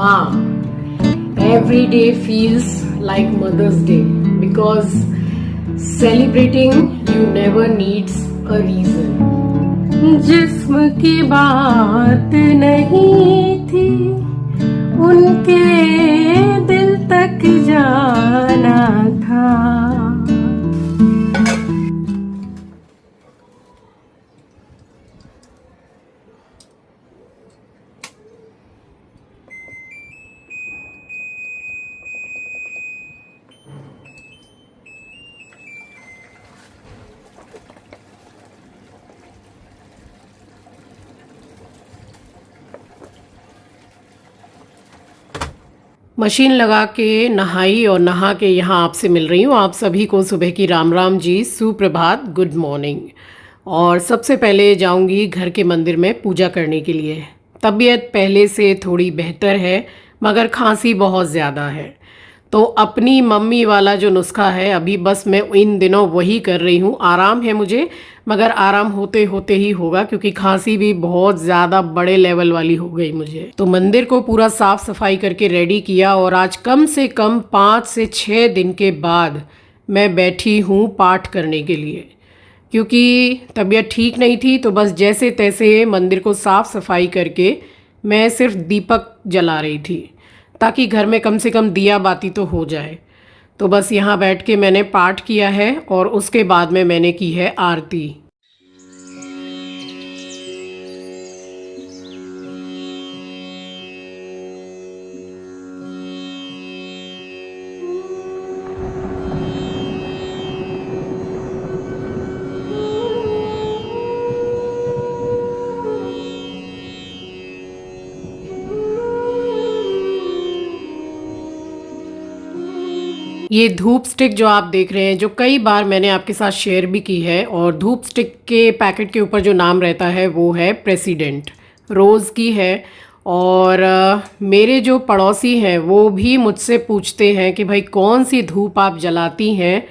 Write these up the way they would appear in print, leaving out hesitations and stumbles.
mom, every day feels like Mother's Day because celebrating you never needs a reason. जिस्म की बात नहीं थी, उनके दिल तक जाना था। मशीन लगा के नहाई और नहा के यहाँ आपसे मिल रही हूँ। आप सभी को सुबह की राम राम जी, सुप्रभात, गुड मॉर्निंग। और सबसे पहले जाऊँगी घर के मंदिर में पूजा करने के लिए। तबीयत पहले से थोड़ी बेहतर है मगर खांसी बहुत ज़्यादा है, तो अपनी मम्मी वाला जो नुस्खा है अभी बस मैं इन दिनों वही कर रही हूँ। आराम है मुझे, मगर आराम होते होते ही होगा क्योंकि खांसी भी बहुत ज़्यादा बड़े लेवल वाली हो गई मुझे। तो मंदिर को पूरा साफ़ सफाई करके रेडी किया और आज कम से कम 5 से 6 दिन के बाद मैं बैठी हूँ पाठ करने के लिए, क्योंकि तबीयत ठीक नहीं थी। तो बस जैसे तैसे मंदिर को साफ़ सफाई करके मैं सिर्फ दीपक जला रही थी ताकि घर में कम से कम दिया बाती तो हो जाए। तो बस यहाँ बैठ के मैंने पाठ किया है और उसके बाद में मैंने की है आरती। ये धूप स्टिक जो आप देख रहे हैं, जो कई बार मैंने आपके साथ शेयर भी की है, और धूप स्टिक के पैकेट के ऊपर जो नाम रहता है वो है प्रेसिडेंट, रोज़ की है। और मेरे जो पड़ोसी हैं वो भी मुझसे पूछते हैं कि भाई कौन सी धूप आप जलाती हैं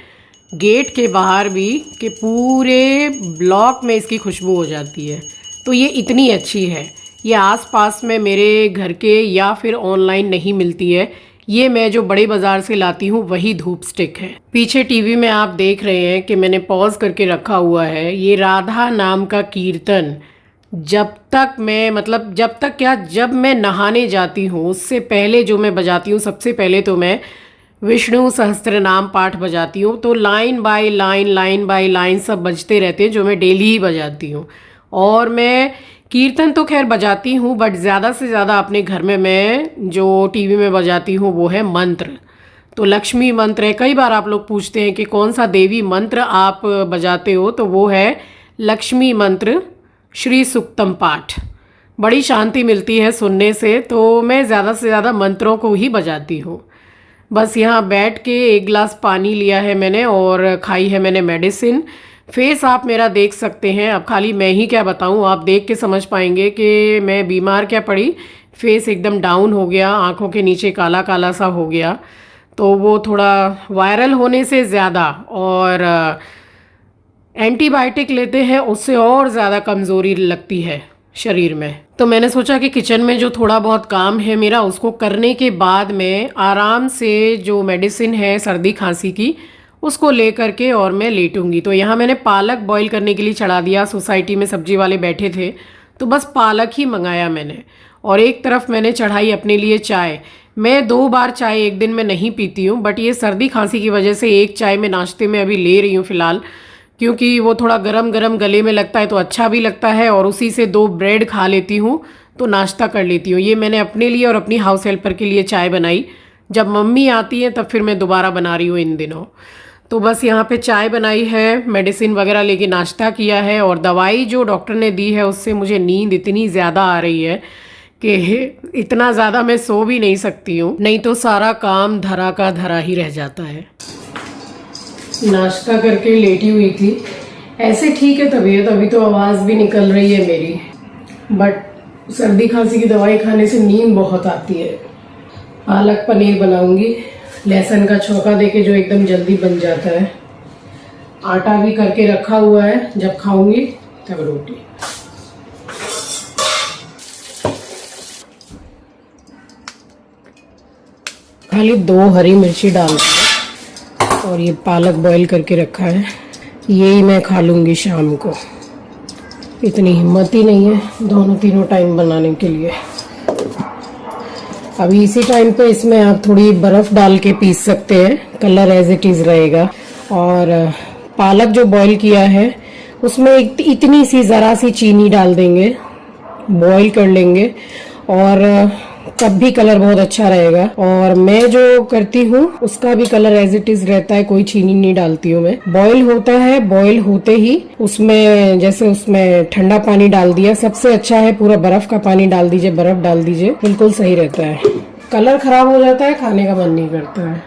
गेट के बाहर भी, कि पूरे ब्लॉक में इसकी खुशबू हो जाती है। तो ये इतनी अच्छी है, ये आसपास में मेरे घर के या फिर ऑनलाइन नहीं मिलती है। ये मैं जो बड़े बाज़ार से लाती हूँ वही धूप स्टिक है। पीछे टीवी में आप देख रहे हैं कि मैंने पॉज करके रखा हुआ है ये राधा नाम का कीर्तन। जब तक मैं जब तक क्या, जब मैं नहाने जाती हूँ उससे पहले जो मैं बजाती हूँ, सबसे पहले तो मैं विष्णु सहस्त्र नाम पाठ बजाती हूँ। तो लाइन बाय लाइन सब बजते रहते हैं जो मैं डेली ही बजाती हूँ। और मैं कीर्तन तो खैर बजाती हूँ, बट ज़्यादा से ज़्यादा अपने घर में मैं जो टीवी में बजाती हूँ वो है मंत्र। तो लक्ष्मी मंत्र है। कई बार आप लोग पूछते हैं कि कौन सा देवी मंत्र आप बजाते हो, तो वो है लक्ष्मी मंत्र, श्री सुक्तम पाठ। बड़ी शांति मिलती है सुनने से, तो मैं ज़्यादा से ज़्यादा मंत्रों को ही बजाती हूँ। बस यहाँ बैठ के 1 गिलास पानी लिया है मैंने और खाई है मैंने मेडिसिन। फेस आप मेरा देख सकते हैं, अब खाली मैं ही क्या बताऊं, आप देख के समझ पाएंगे कि मैं बीमार क्या पड़ी। फेस एकदम डाउन हो गया, आंखों के नीचे काला काला सा हो गया। तो वो थोड़ा वायरल होने से ज़्यादा और एंटीबायोटिक लेते हैं उससे और ज़्यादा कमज़ोरी लगती है शरीर में। तो मैंने सोचा कि किचन में जो थोड़ा बहुत काम है मेरा, उसको करने के बाद में आराम से जो मेडिसिन है सर्दी खांसी की उसको ले करके और मैं लेटूंगी। तो यहाँ मैंने पालक बॉईल करने के लिए चढ़ा दिया। सोसाइटी में सब्जी वाले बैठे थे तो बस पालक ही मंगाया मैंने। और एक तरफ मैंने चढ़ाई अपने लिए चाय। मैं 2 बार चाय एक दिन में नहीं पीती हूँ, बट ये सर्दी खांसी की वजह से एक चाय मैं नाश्ते में अभी ले रही हूँ फ़िलहाल, क्योंकि वो थोड़ा गरम गरम गले में लगता है तो अच्छा भी लगता है। और उसी से 2 ब्रेड खा लेती हूँ तो नाश्ता कर लेती हूँ। ये मैंने अपने लिए और अपनी हाउस हेल्पर के लिए चाय बनाई। जब मम्मी आती है तब फिर मैं दोबारा बना रही हूँ इन दिनों। तो बस यहाँ पे चाय बनाई है, मेडिसिन वगैरह लेके नाश्ता किया है। और दवाई जो डॉक्टर ने दी है उससे मुझे नींद इतनी ज़्यादा आ रही है कि इतना ज़्यादा मैं सो भी नहीं सकती हूँ, नहीं तो सारा काम धरा का धरा ही रह जाता है। नाश्ता करके लेटी हुई थी, ऐसे ठीक है तबीयत, अभी तो आवाज़ भी निकल रही है मेरी, बट सर्दी खांसी की दवाई खाने से नींद बहुत आती है। पालक पनीर बनाऊंगी, लहसुन का छौंका देके जो एकदम जल्दी बन जाता है। आटा भी करके रखा हुआ है, जब खाऊंगी तब रोटी। खाली 2 हरी मिर्ची डाल दी और ये पालक बॉईल करके रखा है, यही मैं खा लूँगी शाम को। इतनी हिम्मत ही नहीं है दोनों तीनों टाइम बनाने के लिए। अभी इसी टाइम पे इसमें आप थोड़ी बर्फ़ डाल के पीस सकते हैं, कलर एज इट इज़ रहेगा। और पालक जो बॉईल किया है उसमें इतनी सी ज़रा सी चीनी डाल देंगे, बॉईल कर लेंगे और तब भी कलर बहुत अच्छा रहेगा। और मैं जो करती हूँ उसका भी कलर एज इट इज रहता है, कोई चीनी नहीं डालती हूँ मैं। बॉईल होता है, बॉईल होते ही उसमें जैसे उसमें ठंडा पानी डाल दिया, सबसे अच्छा है पूरा बर्फ का पानी डाल दीजिए, बर्फ डाल दीजिए, बिल्कुल सही रहता है। कलर खराब हो जाता है, खाने का मन नहीं करता है।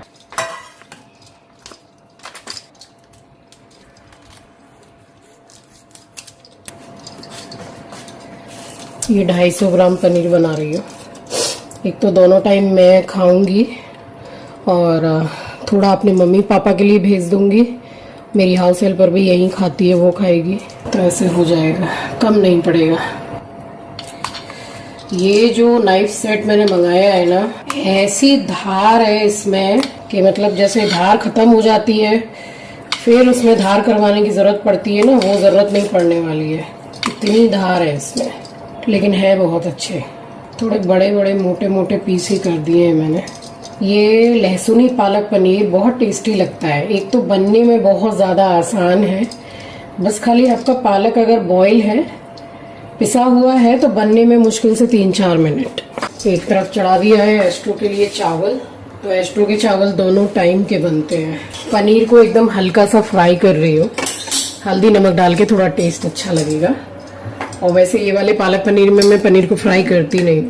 ये 250 ग्राम पनीर बना रही हूँ। एक तो दोनों टाइम मैं खाऊंगी और थोड़ा अपने मम्मी पापा के लिए भेज दूंगी। मेरी हाउस हेल्पर भी यहीं खाती है, वो खाएगी, तो ऐसे हो जाएगा, कम नहीं पड़ेगा। ये जो नाइफ सेट मैंने मंगाया है ना, ऐसी धार है इसमें कि मतलब जैसे धार खत्म हो जाती है फिर उसमें धार करवाने की ज़रूरत पड़ती है ना, वो ज़रूरत नहीं पड़ने वाली है। इतनी धार है इसमें, लेकिन है बहुत अच्छे। थोड़े बड़े बड़े मोटे मोटे पीस ही कर दिए हैं मैंने। ये लहसुनी पालक पनीर बहुत टेस्टी लगता है। एक तो बनने में बहुत ज़्यादा आसान है, बस खाली आपका पालक अगर बॉईल है, पिसा हुआ है, तो बनने में मुश्किल से 3-4 मिनट। एक तरफ चढ़ा दिया है एस्ट्रो के लिए चावल, तो एस्ट्रो के चावल दोनों टाइम के बनते हैं। पनीर को एकदम हल्का सा फ्राई कर रही हूँ, हल्दी नमक डाल के, थोड़ा टेस्ट अच्छा लगेगा। और वैसे ये वाले पालक पनीर में मैं पनीर को फ्राई करती नहीं।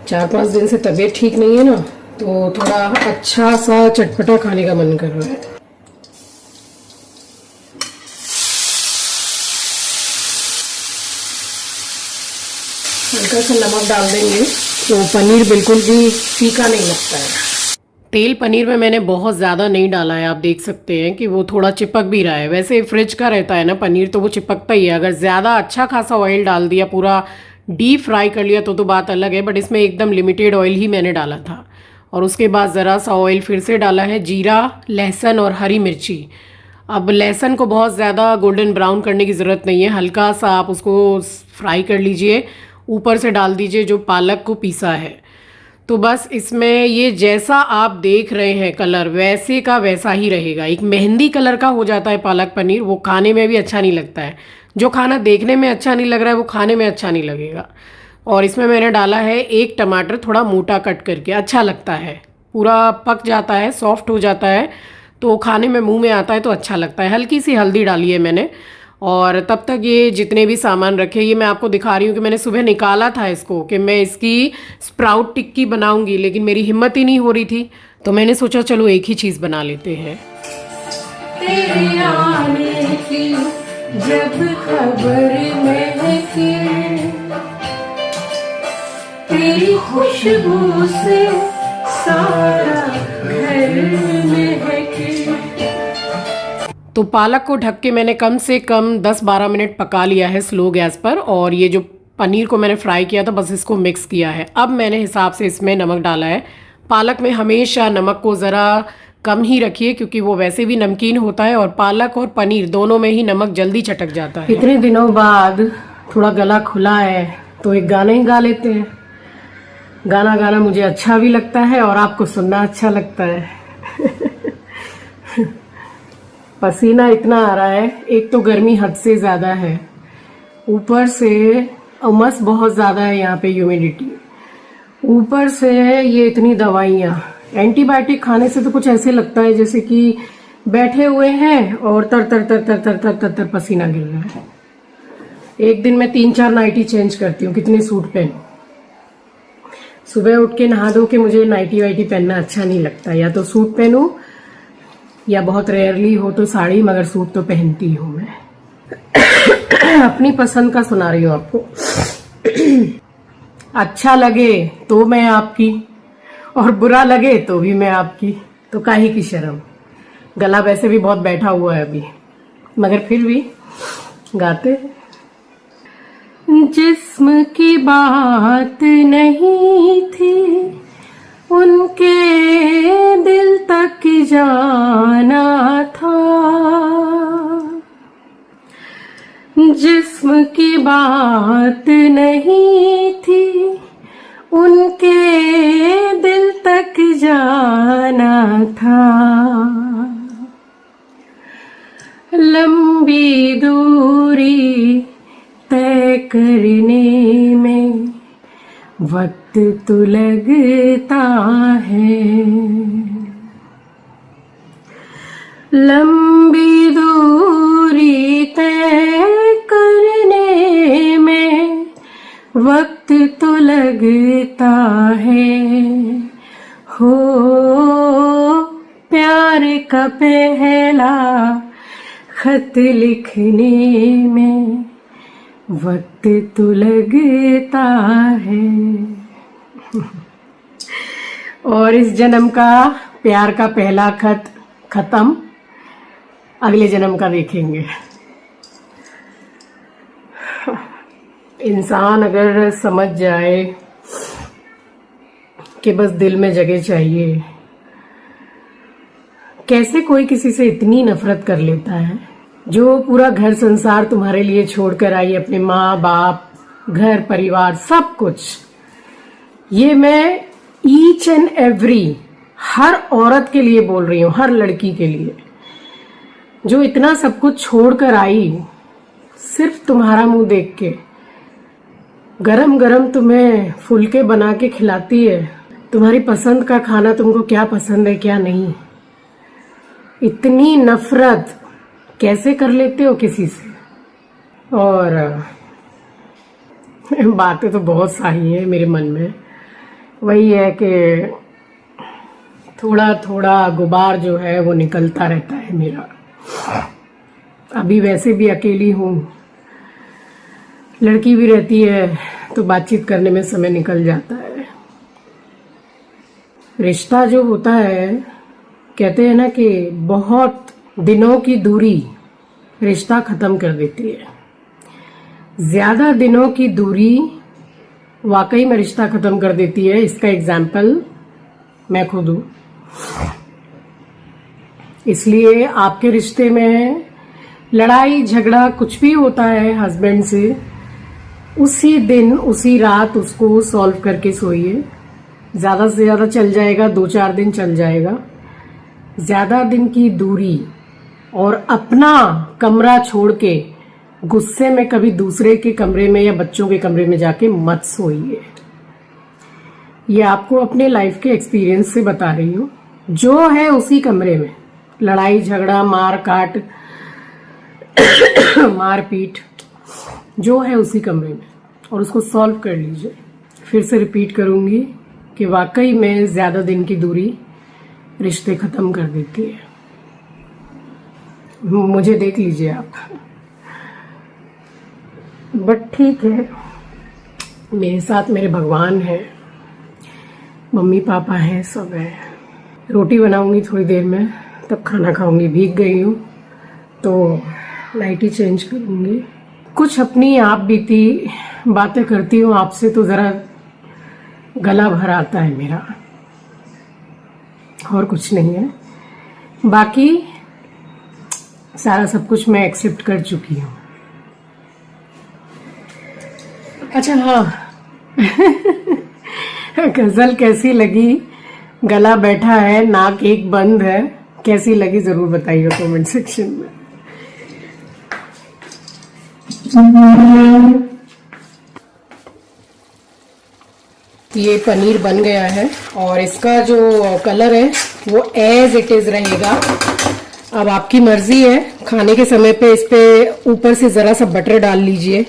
4-5 दिन से तबीयत ठीक नहीं है ना, तो थोड़ा अच्छा सा चटपटा खाने का मन कर रहा है। हल्का सा नमक डाल देंगे तो पनीर बिल्कुल भी फीका नहीं लगता है। तेल पनीर में मैंने बहुत ज़्यादा नहीं डाला है, आप देख सकते हैं कि वो थोड़ा चिपक भी रहा है। वैसे फ्रिज का रहता है ना पनीर, तो वो चिपकता ही है। अगर ज़्यादा अच्छा खासा ऑयल डाल दिया, पूरा डीप फ्राई कर लिया, तो बात अलग है, बट इसमें एकदम लिमिटेड ऑयल ही मैंने डाला था। और उसके बाद ज़रा सा ऑयल फिर से डाला है, जीरा, लहसुन और हरी मिर्ची। अब लहसुन को बहुत ज़्यादा गोल्डन ब्राउन करने की ज़रूरत नहीं है, हल्का सा आप उसको फ्राई कर लीजिए। ऊपर से डाल दीजिए जो पालक को पीसा है। तो बस इसमें ये जैसा आप देख रहे हैं कलर, वैसे का वैसा ही रहेगा। एक मेहंदी कलर का हो जाता है पालक पनीर, वो खाने में भी अच्छा नहीं लगता है। जो खाना देखने में अच्छा नहीं लग रहा है, वो खाने में अच्छा नहीं लगेगा। और इसमें मैंने डाला है 1 टमाटर, थोड़ा मोटा कट करके, अच्छा लगता है। पूरा पक जाता है, सॉफ्ट हो जाता है, तो खाने में मुंह में आता है तो अच्छा लगता है। हल्की सी हल्दी डाली है मैंने। और तब तक ये जितने भी सामान रखे, ये मैं आपको दिखा रही हूँ कि मैंने सुबह निकाला था इसको कि मैं इसकी स्प्राउट टिक्की बनाऊंगी, लेकिन मेरी हिम्मत ही नहीं हो रही थी, तो मैंने सोचा चलो एक ही चीज़ बना लेते हैं। तेरे आने की जब खबर महके, तेरी खुशबू से सारा घर महके। तो पालक को ढक के मैंने कम से कम 10-12 मिनट पका लिया है स्लो गैस पर। और ये जो पनीर को मैंने फ्राई किया था, बस इसको मिक्स किया है। अब मैंने हिसाब से इसमें नमक डाला है। पालक में हमेशा नमक को ज़रा कम ही रखिए, क्योंकि वो वैसे भी नमकीन होता है और पालक और पनीर दोनों में ही नमक जल्दी चटक जाता है। इतने दिनों बाद थोड़ा गला खुला है तो एक गाना ही गा लेते हैं। गाना गाना मुझे अच्छा भी लगता है और आपको सुनना अच्छा लगता है। पसीना इतना आ रहा है, एक तो गर्मी हद से ज़्यादा है, ऊपर से उमस बहुत ज़्यादा है, यहाँ पे ह्यूमिडिटी, ऊपर से ये इतनी दवाइयाँ। एंटीबायोटिक खाने से तो कुछ ऐसे लगता है जैसे कि बैठे हुए हैं और तर तर तर तर तर तर तर, तर पसीना गिर रहा है। एक दिन में 3-4 नाइटी चेंज करती हूँ, कितने सूट पहनूं। सुबह उठ के नहा धो के मुझे नाइटी वाइटी पहनना अच्छा नहीं लगता, या तो सूट पहनूं या बहुत रेयरली हो तो साड़ी, मगर सूट तो पहनती हूँ मैं। अपनी पसंद का सुना रही हूँ आपको। अच्छा लगे तो मैं आपकी और बुरा लगे तो भी मैं आपकी, तो काहे की शर्म। गला वैसे भी बहुत बैठा हुआ है अभी, मगर फिर भी गाते हैं। जिस्म की बात नहीं थी, उनके दिल तक जाना था, जिस्म की बात नहीं थी, उनके दिल तक जाना था। लंबी दूरी तय करने में वक्त तो लगता है, लंबी दूरी तय करने में वक्त तो लगता है। हो प्यार का पहला खत लिखने में वक्त तो लगता है। और इस जन्म का प्यार का पहला खत खत्म, अगले जन्म का देखेंगे। इंसान अगर समझ जाए कि बस दिल में जगह चाहिए, कैसे कोई किसी से इतनी नफरत कर लेता है, जो पूरा घर संसार तुम्हारे लिए छोड़कर आई, अपने माँ बाप, घर परिवार, सब कुछ। ये मैं ईच एंड एवरी हर औरत के लिए बोल रही हूँ, हर लड़की के लिए, जो इतना सब कुछ छोड़कर आई सिर्फ तुम्हारा मुंह देख के, गरम गरम तुम्हें फुलके बना के खिलाती है, तुम्हारी पसंद का खाना, तुमको क्या पसंद है क्या नहीं। इतनी नफरत कैसे कर लेते हो किसी से। और बातें तो बहुत सारी हैं मेरे मन में, वही है कि थोड़ा थोड़ा गुबार जो है वो निकलता रहता है मेरा। अभी वैसे भी अकेली हूँ, लड़की भी रहती है तो बातचीत करने में समय निकल जाता है। रिश्ता जो होता है, कहते हैं ना कि बहुत दिनों की दूरी रिश्ता खत्म कर देती है। ज्यादा दिनों की दूरी वाकई में रिश्ता खत्म कर देती है। इसका एग्जाम्पल मैं खुद हूं। इसलिए आपके रिश्ते में लड़ाई झगड़ा कुछ भी होता है हस्बैंड से, उसी दिन उसी रात उसको सॉल्व करके सोइए। ज्यादा से ज्यादा चल जाएगा 2-4 दिन चल जाएगा। ज्यादा दिन की दूरी और अपना कमरा छोड़ के गुस्से में कभी दूसरे के कमरे में या बच्चों के कमरे में जाके मत सोइए। ये आपको अपने लाइफ के एक्सपीरियंस से बता रही हूँ। जो है उसी कमरे में लड़ाई झगड़ा मार काट मार पीट जो है उसी कमरे में, और उसको सॉल्व कर लीजिए। फिर से रिपीट करूंगी कि वाकई में ज्यादा दिन की दूरी रिश्ते खत्म कर देती है। मुझे देख लीजिए आप। बट ठीक है, मेरे साथ मेरे भगवान हैं, मम्मी पापा हैं, सब है। रोटी बनाऊंगी थोड़ी देर में, तब खाना खाऊंगी। भीग गई हूँ तो नाइटी चेंज करूंगी। कुछ अपनी आप बीती बातें करती हूँ आपसे, तो जरा गला भर आता है मेरा, और कुछ नहीं है। बाकी सारा सब कुछ मैं एक्सेप्ट कर चुकी हूँ। अच्छा हाँ, गजल कैसी लगी? गला बैठा है, नाक एक बंद है, कैसी लगी जरूर बताइए कमेंट सेक्शन में। ये पनीर बन गया है और इसका जो कलर है वो एज इट इज रहेगा। अब आपकी मर्जी है, खाने के समय पे इस पे ऊपर से जरा सा बटर डाल लीजिए।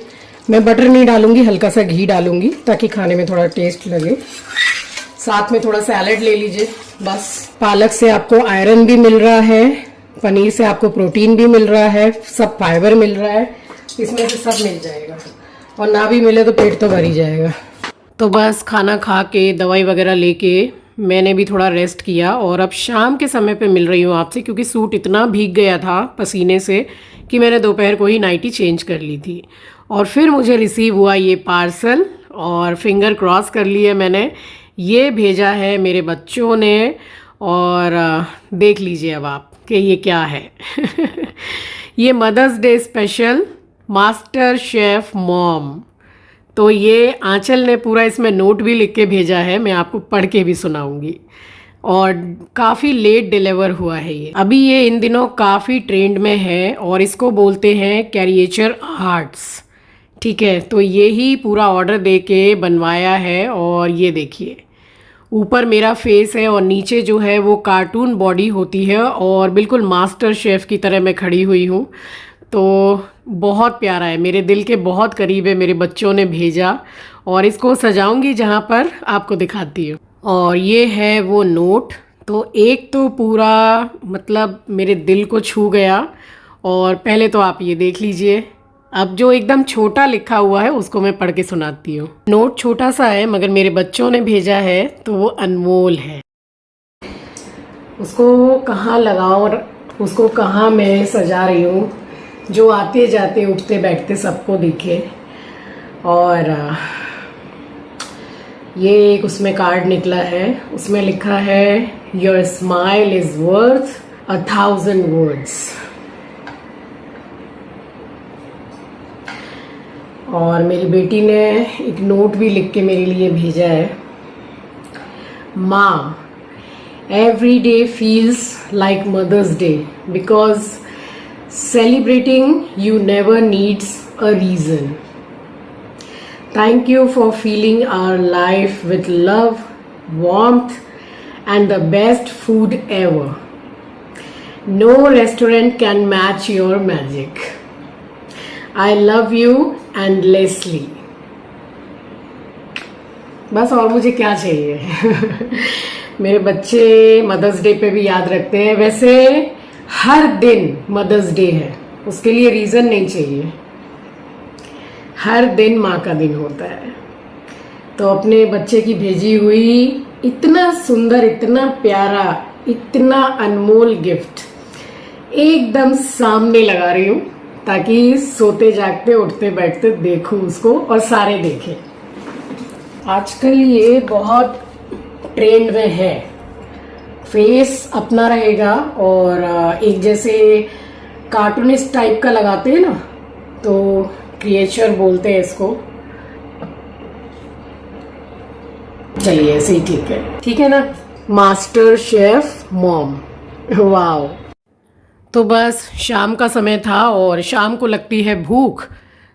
मैं बटर नहीं डालूंगी, हल्का सा घी डालूंगी ताकि खाने में थोड़ा टेस्ट लगे। साथ में थोड़ा सैलेड ले लीजिए बस। पालक से आपको आयरन भी मिल रहा है, पनीर से आपको प्रोटीन भी मिल रहा है, सब फाइबर मिल रहा है, इसमें से सब मिल जाएगा। और ना भी मिले तो पेट तो भर ही जाएगा। तो बस खाना खा के दवाई वगैरह लेके मैंने भी थोड़ा रेस्ट किया और अब शाम के समय पे मिल रही हूँ आपसे, क्योंकि सूट इतना भीग गया था पसीने से कि मैंने दोपहर को ही नाइटी चेंज कर ली थी। और फिर मुझे रिसीव हुआ ये पार्सल और फिंगर क्रॉस कर लिए मैंने, ये भेजा है मेरे बच्चों ने और देख लीजिए अब आप कि ये क्या है। ये mother's day special master chef mom. तो ये आंचल ने पूरा इसमें नोट भी लिख के भेजा है, मैं आपको पढ़ के भी सुनाऊंगी। और काफ़ी लेट डिलीवर हुआ है ये। अभी ये इन दिनों काफ़ी ट्रेंड में है और इसको बोलते हैं कैरिएचर आर्ट्स। ठीक है, तो ये ही पूरा ऑर्डर दे के बनवाया है। और ये देखिए ऊपर मेरा फेस है और नीचे जो है वो कार्टून बॉडी होती है और बिल्कुल मास्टर शेफ़ की तरह मैं खड़ी हुई हूँ। तो बहुत प्यारा है, मेरे दिल के बहुत करीब है। मेरे बच्चों ने भेजा और इसको सजाऊंगी जहाँ पर आपको दिखाती हूँ। और ये है वो नोट। तो एक तो पूरा मतलब मेरे दिल को छू गया। और पहले तो आप ये देख लीजिए, अब जो एकदम छोटा लिखा हुआ है उसको मैं पढ़ के सुनाती हूँ। नोट छोटा सा है मगर मेरे बच्चों ने भेजा है तो वो अनमोल है। उसको कहाँ लगाऊं और उसको कहाँ मैं सजा रही हूँ, जो आते जाते उठते बैठते सबको दिखे। और ये एक उसमें कार्ड निकला है, उसमें लिखा है your smile is worth 1000 words. और मेरी बेटी ने एक नोट भी लिख के मेरे लिए भेजा है। माँ, every day feels like Mother's Day because celebrating you never needs a reason. Thank you for filling our life with love, warmth, and the best food ever. No restaurant can match your magic. I love you endlessly. बस और मुझे क्या चाहिए। मेरे बच्चे mother's day पे भी याद रखते हैं। वैसे हर दिन मदर्स डे है, उसके लिए रीज़न नहीं चाहिए। हर दिन माँ का दिन होता है। तो अपने बच्चे की भेजी हुई इतना सुंदर, इतना प्यारा, इतना अनमोल गिफ्ट एकदम सामने लगा रही हूँ ताकि सोते जागते उठते बैठते देखूँ उसको और सारे देखें। आजकल ये बहुत ट्रेंड में है, फेस अपना रहेगा और एक जैसे कार्टूनिस्ट टाइप का लगाते हैं ना, तो क्रिएचर बोलते हैं इसको। चलिए ऐसे ही ठीक है ना, मास्टर शेफ मॉम। वाओ। तो बस शाम का समय था और शाम को लगती है भूख,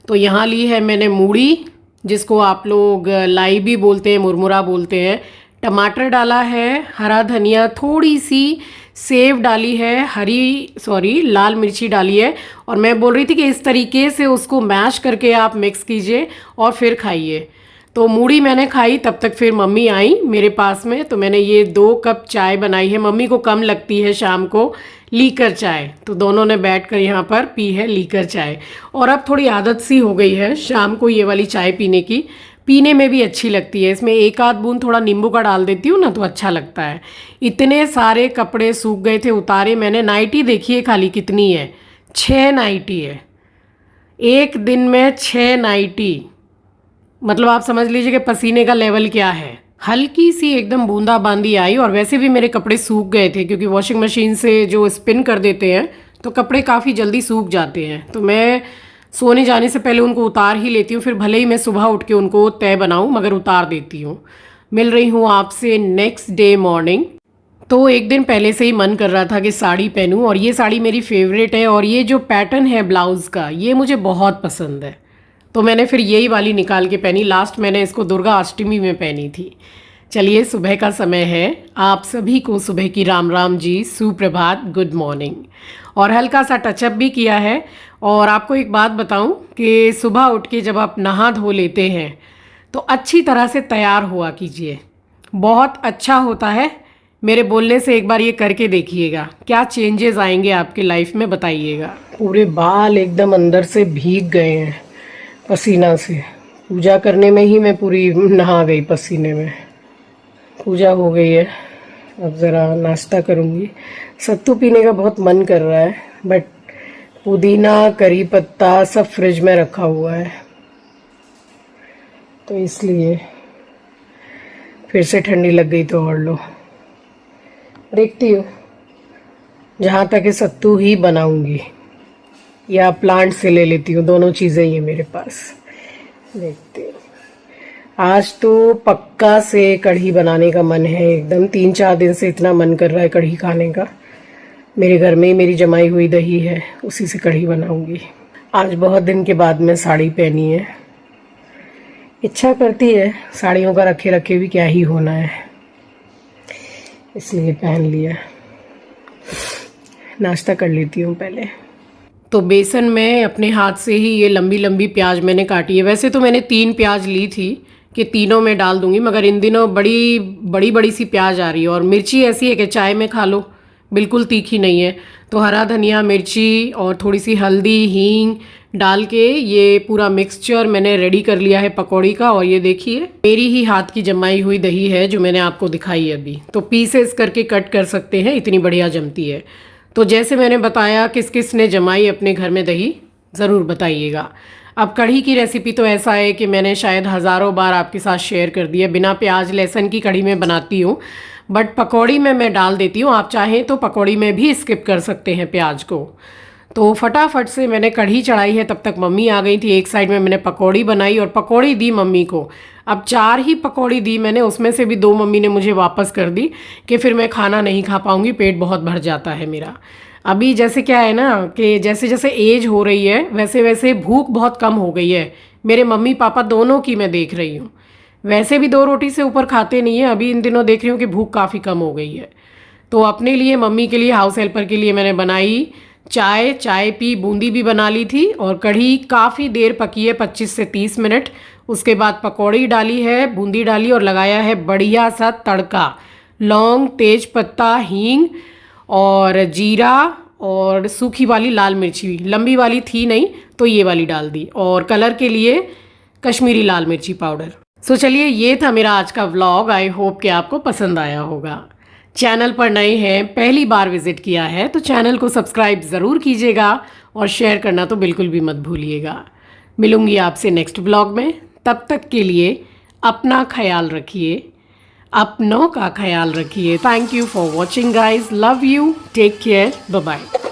तो यहाँ ली है मैंने मूढ़ी, जिसको आप लोग लाई भी बोलते हैं, मुरमुरा बोलते हैं। टमाटर डाला है, हरा धनिया, थोड़ी सी सेव डाली है, लाल मिर्ची डाली है। और मैं बोल रही थी कि इस तरीके से उसको मैश करके आप मिक्स कीजिए और फिर खाइए। तो मूढ़ी मैंने खाई, तब तक फिर मम्मी आई मेरे पास में, तो मैंने ये 2 कप चाय बनाई है। मम्मी को कम लगती है शाम को लीकर चाय, तो दोनों ने बैठकर यहाँ पर पी है लीकर चाय। और अब थोड़ी आदत सी हो गई है शाम को ये वाली चाय पीने की, पीने में भी अच्छी लगती है। इसमें 1 आध बूंद थोड़ा नींबू का डाल देती हूँ ना, तो अच्छा लगता है। इतने सारे कपड़े सूख गए थे, उतारे मैंने। नाइटी देखिए खाली कितनी है, 6 नाइटी है एक दिन में, 6 नाइटी। मतलब आप समझ लीजिए कि पसीने का लेवल क्या है। हल्की सी एकदम बूंदाबांदी आई। और वैसे भी मेरे कपड़े सूख गए थे क्योंकि वॉशिंग मशीन से जो स्पिन कर देते हैं तो कपड़े काफ़ी जल्दी सूख जाते हैं। तो मैं सोने जाने से पहले उनको उतार ही लेती हूँ, फिर भले ही मैं सुबह उठ के उनको तय बनाऊँ मगर उतार देती हूँ। मिल रही हूँ आपसे नेक्स्ट डे मॉर्निंग। तो एक दिन पहले से ही मन कर रहा था कि साड़ी पहनूं, और ये साड़ी मेरी फेवरेट है। और ये जो पैटर्न है ब्लाउज़ का, ये मुझे बहुत पसंद है, तो मैंने फिर यही वाली निकाल के पहनी। लास्ट मैंने इसको दुर्गा अष्टमी में पहनी थी। चलिए सुबह का समय है, आप सभी को सुबह की राम राम जी, सुप्रभात, गुड मॉर्निंग। और हल्का सा टचअप भी किया है। और आपको एक बात बताऊं कि सुबह उठ के जब आप नहा धो लेते हैं तो अच्छी तरह से तैयार हुआ कीजिए, बहुत अच्छा होता है। मेरे बोलने से एक बार ये करके देखिएगा, क्या चेंजेस आएंगे आपके लाइफ में, बताइएगा। पूरे बाल एकदम अंदर से भीग गए हैं पसीना से। पूजा करने में ही मैं पूरी नहा गई पसीने में। पूजा हो गई है, अब ज़रा नाश्ता करूँगी। सत्तू पीने का बहुत मन कर रहा है, बट पुदीना, करी पत्ता सब फ्रिज में रखा हुआ है, तो इसलिए फिर से ठंडी लग गई तो और लो। देखती हूँ, जहाँ तक है सत्तू ही बनाऊंगी या प्लांट से ले लेती हूँ, दोनों चीज़ें ही है मेरे पास। देखते हैं, आज तो पक्का से कढ़ी बनाने का मन है एकदम। 3-4 दिन से इतना मन कर रहा है कढ़ी खाने का। मेरे घर में ही मेरी जमाई हुई दही है, उसी से कढ़ी बनाऊंगी। आज बहुत दिन के बाद में साड़ी पहनी है, इच्छा करती है साड़ियों का रखे रखे भी क्या ही होना है, इसलिए पहन लिया। नाश्ता कर लेती हूँ पहले। तो बेसन में अपने हाथ से ही ये लंबी लंबी प्याज मैंने काटी है। वैसे तो मैंने 3 प्याज ली थी कि तीनों में डाल दूंगी, मगर इन दिनों बड़ी बड़ी सी प्याज आ रही है और मिर्ची ऐसी है कि चाय में खा लो, बिल्कुल तीखी नहीं है। तो हरा धनिया, मिर्ची और थोड़ी सी हल्दी, हींग डाल के ये पूरा मिक्सचर मैंने रेडी कर लिया है पकौड़ी का। और ये देखिए मेरी ही हाथ की जमाई हुई दही है जो मैंने आपको दिखाई है अभी। तो पीसेस करके कट कर सकते हैं, इतनी बढ़िया जमती है। तो जैसे मैंने बताया, किस किस ने जमाई अपने घर में दही, ज़रूर बताइएगा। अब कढ़ी की रेसिपी तो ऐसा है कि मैंने शायद हज़ारों बार आपके साथ शेयर कर दिया। बिना प्याज लहसुन की कढ़ी में बनाती हूँ, बट पकौड़ी में मैं डाल देती हूँ। आप चाहें तो पकौड़ी में भी स्किप कर सकते हैं प्याज को। तो फटाफट से मैंने कढ़ी चढ़ाई है, तब तक मम्मी आ गई थी। एक साइड में मैंने पकौड़ी बनाई और पकौड़ी दी मम्मी को। अब 4 ही पकौड़ी दी मैंने, उसमें से भी 2 मम्मी ने मुझे वापस कर दी कि फिर मैं खाना नहीं खा पाऊँगी, पेट बहुत भर जाता है मेरा। अभी जैसे क्या है ना कि जैसे जैसे एज हो रही है वैसे वैसे भूख बहुत कम हो गई है। मेरे मम्मी पापा दोनों की मैं देख रही हूँ, वैसे भी 2 रोटी से ऊपर खाते नहीं है। अभी इन दिनों देख रही हूँ कि भूख काफ़ी कम हो गई है। तो अपने लिए, मम्मी के लिए, हाउस हेल्पर के लिए मैंने बनाई चाय पी, बूंदी भी बना ली थी और कढ़ी काफ़ी देर पकी है, 25 से 30 मिनट। उसके बाद पकौड़ी डाली है, बूंदी डाली और लगाया है बढ़िया सा तड़का। लौंग, तेज पत्ता, हींग और जीरा और सूखी वाली लाल मिर्ची, लंबी वाली थी नहीं तो ये वाली डाल दी, और कलर के लिए कश्मीरी लाल मिर्ची पाउडर। सो चलिए, ये था मेरा आज का व्लॉग। आई होप कि आपको पसंद आया होगा। चैनल पर नए हैं, पहली बार विजिट किया है तो चैनल को सब्सक्राइब ज़रूर कीजिएगा और शेयर करना तो बिल्कुल भी मत भूलिएगा। मिलूंगी आपसे नेक्स्ट व्लॉग में, तब तक के लिए अपना ख्याल रखिए, अपनों का ख्याल रखिए। Thank you for watching guys, love you, take care, bye bye.